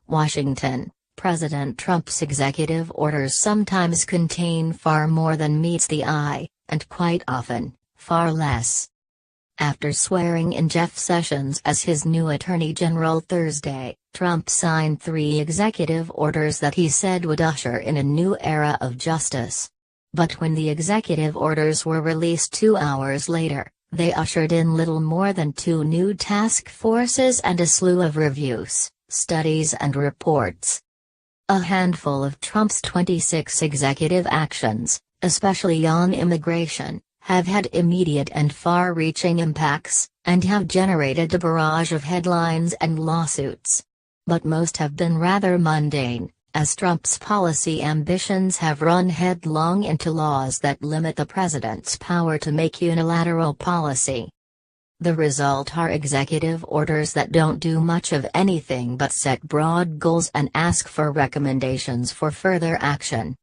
Washington. President Trump's executive orders sometimes contain far more than meets the eye, and quite often, far less. After swearing in Jeff Sessions as his new Attorney General Thursday, Trump signed 3 executive orders that he said would usher in a new era of justice. But when the executive orders were released 2 hours later, they ushered in little more than 2 new task forces and a slew of reviews, studies and reports. A handful of Trump's 26 executive actions, especially on immigration, have had immediate and far-reaching impacts, and have generated a barrage of headlines and lawsuits. But most have been rather mundane, as Trump's policy ambitions have run headlong into laws that limit the president's power to make unilateral policy. The result are executive orders that don't do much of anything but set broad goals and ask for recommendations for further action.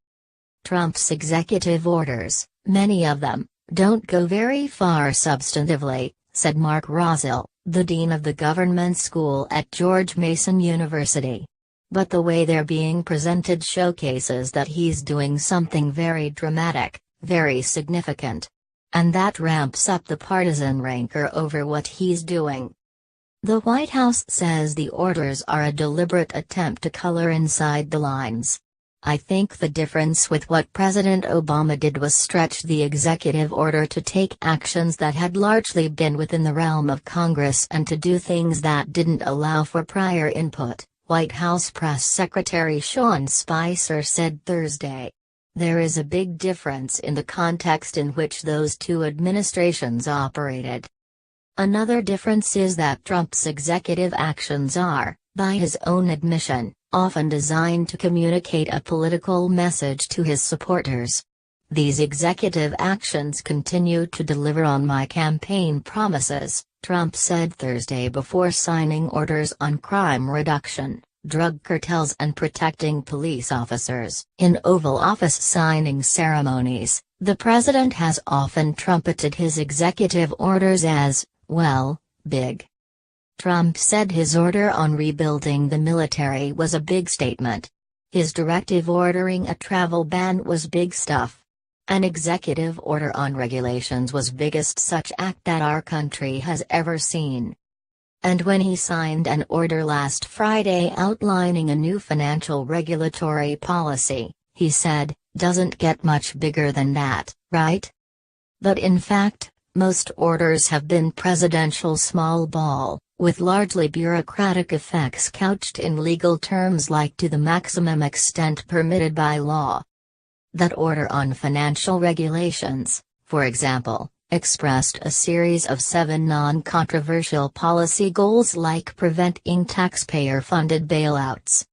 Trump's executive orders, many of them, don't go very far substantively, said Mark Rosell, the dean of the government school at George Mason University. But the way they're being presented showcases that he's doing something very dramatic, very significant. And that ramps up the partisan rancor over what he's doing. The White House says the orders are a deliberate attempt to color inside the lines. I think the difference with what President Obama did was stretch the executive order to take actions that had largely been within the realm of Congress and to do things that didn't allow for prior input, White House Press Secretary Sean Spicer said Thursday. There is a big difference in the context in which those 2 administrations operated. Another difference is that Trump's executive actions are, by his own admission, often designed to communicate a political message to his supporters. These executive actions continue to deliver on my campaign promises, Trump said Thursday before signing orders on crime reduction, drug cartels and protecting police officers. In Oval Office signing ceremonies, the president has often trumpeted his executive orders as, well, big. Trump said his order on rebuilding the military was a big statement. His directive ordering a travel ban was big stuff. An executive order on regulations was biggest such act that our country has ever seen. And when he signed an order last Friday outlining a new financial regulatory policy, he said, doesn't get much bigger than that, right? But in fact, most orders have been presidential small ball, with largely bureaucratic effects couched in legal terms like to the maximum extent permitted by law. That order on financial regulations, for example, expressed a series of 7 non-controversial policy goals like preventing taxpayer-funded bailouts,